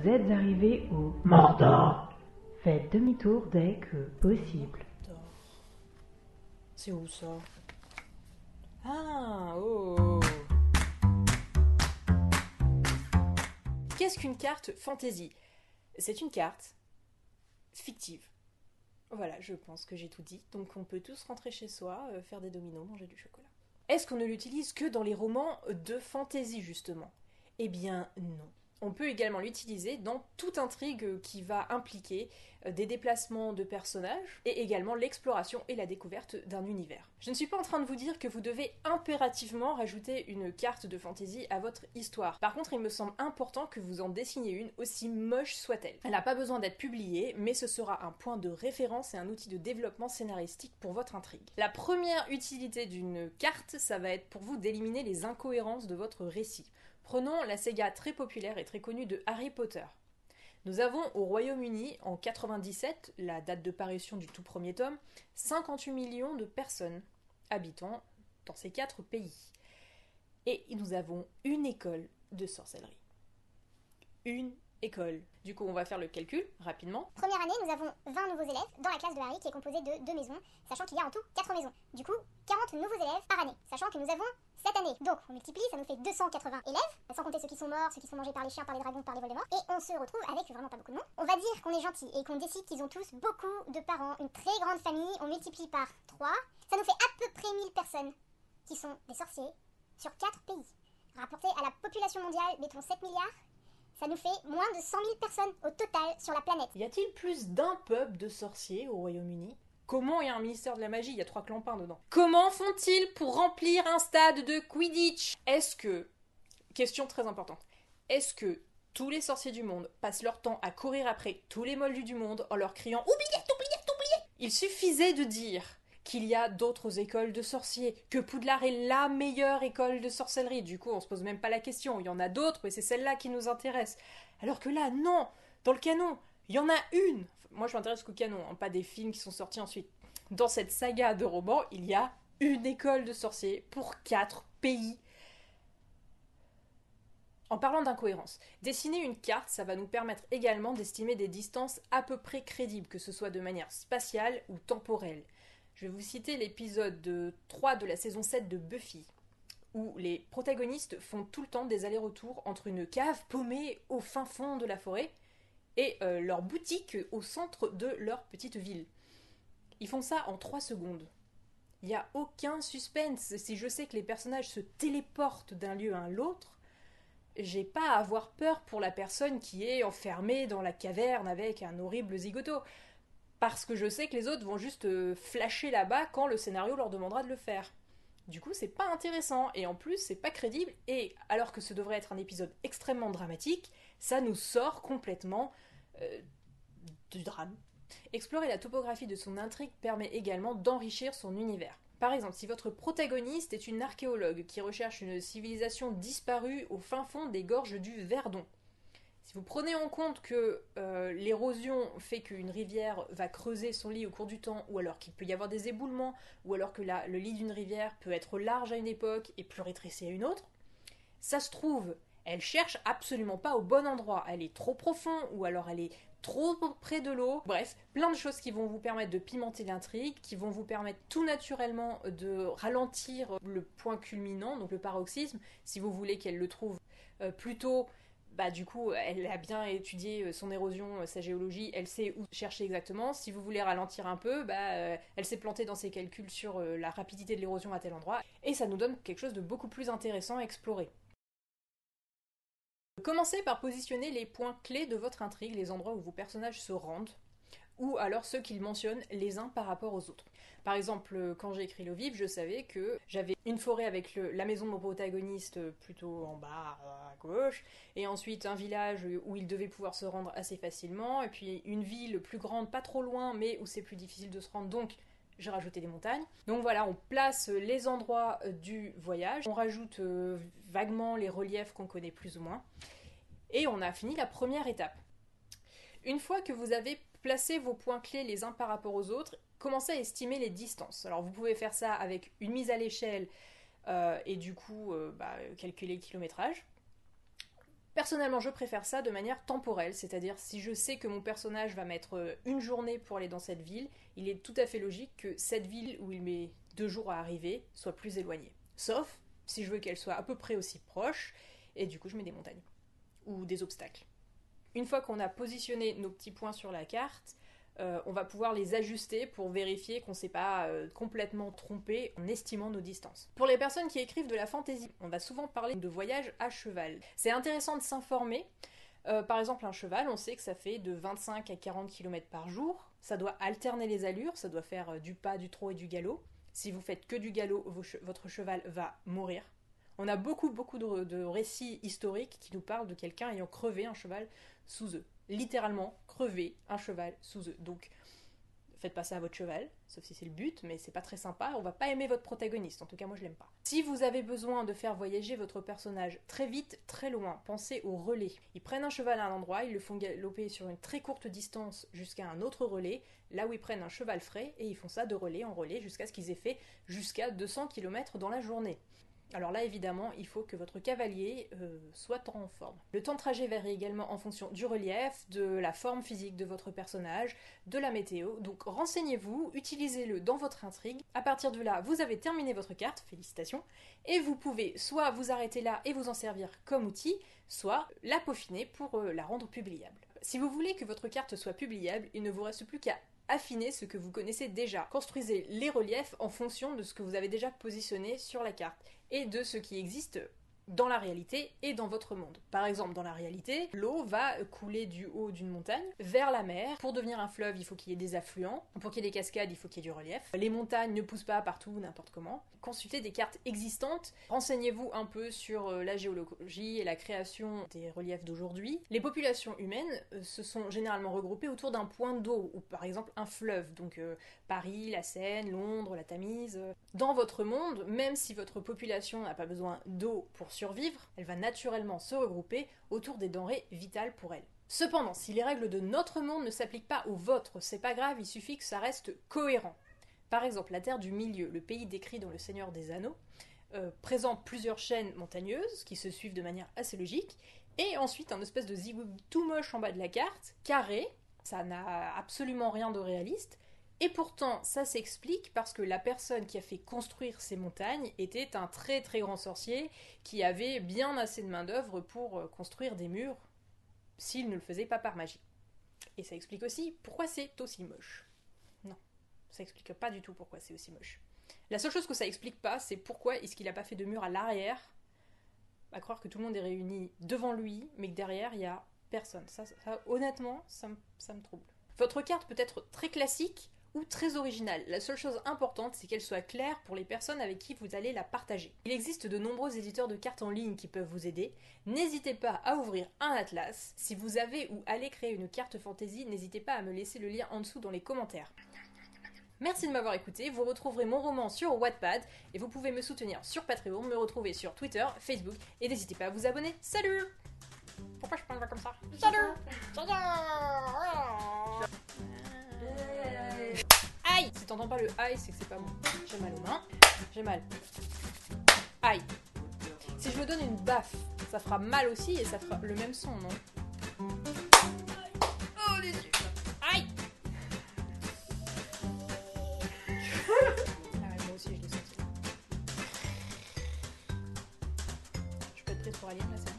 Vous êtes arrivé au Mordor. Faites demi-tour dès que possible. C'est où ça? Ah, oh. Qu'est-ce qu'une carte fantasy? C'est une carte fictive. Voilà, je pense que j'ai tout dit. Donc on peut tous rentrer chez soi, faire des dominos, manger du chocolat. Est-ce qu'on ne l'utilise que dans les romans de fantasy, justement? Eh bien, non. On peut également l'utiliser dans toute intrigue qui va impliquer des déplacements de personnages et également l'exploration et la découverte d'un univers. Je ne suis pas en train de vous dire que vous devez impérativement rajouter une carte de fantasy à votre histoire. Par contre, il me semble important que vous en dessiniez une, aussi moche soit-elle. Elle n'a pas besoin d'être publiée, mais ce sera un point de référence et un outil de développement scénaristique pour votre intrigue. La première utilité d'une carte, ça va être pour vous d'éliminer les incohérences de votre récit. Prenons la saga très populaire et très connue de Harry Potter. Nous avons au Royaume-Uni, en 97, la date de parution du tout premier tome, 58 millions de personnes habitant dans ces 4 pays. Et nous avons une école de sorcellerie. Une école. Du coup, on va faire le calcul rapidement. Première année, nous avons 20 nouveaux élèves dans la classe de Harry qui est composée de 2 maisons, sachant qu'il y a en tout 4 maisons. Du coup, 40 nouveaux élèves par année, sachant que nous avons 7 années. Donc, on multiplie, ça nous fait 280 élèves, sans compter ceux qui sont morts, ceux qui sont mangés par les chiens, par les dragons, par les Voldemort. Et on se retrouve avec vraiment pas beaucoup de monde. On va dire qu'on est gentil et qu'on décide qu'ils ont tous beaucoup de parents, une très grande famille, on multiplie par 3. Ça nous fait à peu près 1000 personnes qui sont des sorciers sur 4 pays. Rapporté à la population mondiale, mettons 7 milliards, ça nous fait moins de 100 000 personnes au total sur la planète. Y a-t-il plus d'un peuple de sorciers au Royaume-Uni? Comment il y a un ministère de la magie? Il y a 3 clampins dedans. Comment font-ils pour remplir un stade de Quidditch? Est-ce que, question très importante, est-ce que tous les sorciers du monde passent leur temps à courir après tous les moldus du monde en leur criant « Oubliez, oubliez, oubliez !» Il suffisait de dire qu'il y a d'autres écoles de sorciers, que Poudlard est la meilleure école de sorcellerie. Du coup, on se pose même pas la question. Il y en a d'autres, mais c'est celle-là qui nous intéresse. Alors que là, non. Dans le canon, il y en a une. Moi, je m'intéresse qu'au canon, hein, pas des films qui sont sortis ensuite. Dans cette saga de romans, il y a une école de sorciers pour 4 pays. En parlant d'incohérence, dessiner une carte, ça va nous permettre également d'estimer des distances à peu près crédibles, que ce soit de manière spatiale ou temporelle. Je vais vous citer l'épisode 3 de la saison 7 de Buffy, où les protagonistes font tout le temps des allers-retours entre une cave paumée au fin fond de la forêt et leur boutique au centre de leur petite ville. Ils font ça en 3 secondes. Il n'y a aucun suspense. Si je sais que les personnages se téléportent d'un lieu à l'autre, j'ai pas à avoir peur pour la personne qui est enfermée dans la caverne avec un horrible zigoto. Parce que je sais que les autres vont juste flasher là-bas quand le scénario leur demandera de le faire. Du coup, c'est pas intéressant, et en plus, c'est pas crédible, et alors que ce devrait être un épisode extrêmement dramatique, ça nous sort complètement du drame. Explorer la topographie de son intrigue permet également d'enrichir son univers. Par exemple, si votre protagoniste est une archéologue qui recherche une civilisation disparue au fin fond des gorges du Verdon, si vous prenez en compte que l'érosion fait qu'une rivière va creuser son lit au cours du temps, ou alors qu'il peut y avoir des éboulements, ou alors que le lit d'une rivière peut être large à une époque et plus rétréci à une autre, ça se trouve, elle cherche absolument pas au bon endroit, elle est trop profond, ou alors elle est trop près de l'eau. Bref, plein de choses qui vont vous permettre de pimenter l'intrigue, qui vont vous permettre tout naturellement de ralentir le point culminant, donc le paroxysme, si vous voulez qu'elle le trouve plutôt... Bah du coup, elle a bien étudié son érosion, sa géologie, elle sait où chercher exactement. Si vous voulez ralentir un peu, elle s'est plantée dans ses calculs sur la rapidité de l'érosion à tel endroit, et ça nous donne quelque chose de beaucoup plus intéressant à explorer. Commencez par positionner les points clés de votre intrigue, les endroits où vos personnages se rendent, ou alors ceux qu'ils mentionnent les uns par rapport aux autres. Par exemple, quand j'ai écrit L'eau vive, je savais que j'avais une forêt avec la maison de mon protagoniste plutôt en bas à gauche, et ensuite un village où il devait pouvoir se rendre assez facilement, et puis une ville plus grande, pas trop loin, mais où c'est plus difficile de se rendre, donc j'ai rajouté des montagnes. Donc voilà, on place les endroits du voyage, on rajoute vaguement les reliefs qu'on connaît plus ou moins, et on a fini la première étape. Une fois que vous avez placé vos points clés les uns par rapport aux autres, commencez à estimer les distances. Alors vous pouvez faire ça avec une mise à l'échelle et du coup calculer le kilométrage. Personnellement, je préfère ça de manière temporelle, c'est-à-dire si je sais que mon personnage va mettre une journée pour aller dans cette ville, il est tout à fait logique que cette ville où il met 2 jours à arriver soit plus éloignée. Sauf si je veux qu'elle soit à peu près aussi proche, et du coup je mets des montagnes ou des obstacles. Une fois qu'on a positionné nos petits points sur la carte, on va pouvoir les ajuster pour vérifier qu'on ne s'est pas complètement trompé en estimant nos distances. Pour les personnes qui écrivent de la fantasy, on va souvent parler de voyage à cheval. C'est intéressant de s'informer. Par exemple, un cheval, on sait que ça fait de 25 à 40 km par jour. Ça doit alterner les allures, ça doit faire du pas, du trot et du galop. Si vous faites que du galop, votre cheval va mourir. On a beaucoup de récits historiques qui nous parlent de quelqu'un ayant crevé un cheval sous eux. Littéralement, crever un cheval sous eux. Donc, faites pas ça à votre cheval, sauf si c'est le but, mais c'est pas très sympa, on va pas aimer votre protagoniste, en tout cas moi je l'aime pas. Si vous avez besoin de faire voyager votre personnage très vite, très loin, pensez au relais. Ils prennent un cheval à un endroit, ils le font galoper sur une très courte distance jusqu'à un autre relais, là où ils prennent un cheval frais, et ils font ça de relais en relais jusqu'à ce qu'ils aient fait jusqu'à 200 km dans la journée. Alors là, évidemment, il faut que votre cavalier soit en forme. Le temps de trajet varie également en fonction du relief, de la forme physique de votre personnage, de la météo. Donc renseignez-vous, utilisez-le dans votre intrigue. À partir de là, vous avez terminé votre carte, félicitations, et vous pouvez soit vous arrêter là et vous en servir comme outil, soit la peaufiner pour la rendre publiable. Si vous voulez que votre carte soit publiable, il ne vous reste plus qu'à affiner ce que vous connaissez déjà. Construisez les reliefs en fonction de ce que vous avez déjà positionné sur la carte et de ce qui existe dans la réalité et dans votre monde. Par exemple, dans la réalité, l'eau va couler du haut d'une montagne vers la mer. Pour devenir un fleuve, il faut qu'il y ait des affluents. Pour qu'il y ait des cascades, il faut qu'il y ait du relief. Les montagnes ne poussent pas partout, n'importe comment. Consultez des cartes existantes. Renseignez-vous un peu sur la géologie et la création des reliefs d'aujourd'hui. Les populations humaines se sont généralement regroupées autour d'un point d'eau, ou par exemple un fleuve. Donc Paris, la Seine, Londres, la Tamise. Dans votre monde, même si votre population n'a pas besoin d'eau pour survivre, elle va naturellement se regrouper autour des denrées vitales pour elle. Cependant, si les règles de notre monde ne s'appliquent pas aux vôtres, c'est pas grave, il suffit que ça reste cohérent. Par exemple, la Terre du Milieu, le pays décrit dans Le Seigneur des Anneaux, présente plusieurs chaînes montagneuses qui se suivent de manière assez logique, et ensuite un espèce de zigouille tout moche en bas de la carte, carré, ça n'a absolument rien de réaliste, et pourtant, ça s'explique parce que la personne qui a fait construire ces montagnes était un très très grand sorcier qui avait bien assez de main-d'œuvre pour construire des murs s'il ne le faisait pas par magie. Et ça explique aussi pourquoi c'est aussi moche. Non, ça explique pas du tout pourquoi c'est aussi moche. La seule chose que ça explique pas, c'est pourquoi est-ce qu'il a pas fait de mur à l'arrière, à croire que tout le monde est réuni devant lui, mais que derrière il y a personne. Ça honnêtement, ça me trouble. Votre carte peut être très classique ou très originale. La seule chose importante, c'est qu'elle soit claire pour les personnes avec qui vous allez la partager. Il existe de nombreux éditeurs de cartes en ligne qui peuvent vous aider. N'hésitez pas à ouvrir un atlas. Si vous avez ou allez créer une carte fantasy, n'hésitez pas à me laisser le lien en dessous dans les commentaires. Merci de m'avoir écouté, vous retrouverez mon roman sur Wattpad et vous pouvez me soutenir sur Patreon, me retrouver sur Twitter, Facebook et n'hésitez pas à vous abonner. Salut! Pourquoi je parle pas comme ça? Salut! Aïe! Si t'entends pas le aïe, c'est que c'est pas bon. J'ai mal aux mains. J'ai mal. Aïe! Si je me donne une baffe, ça fera mal aussi et ça fera le même son, non? Oh les yeux! Aïe! Ah ouais, moi aussi je l'ai senti. Je peux être prête pour Alien là, c'est bon.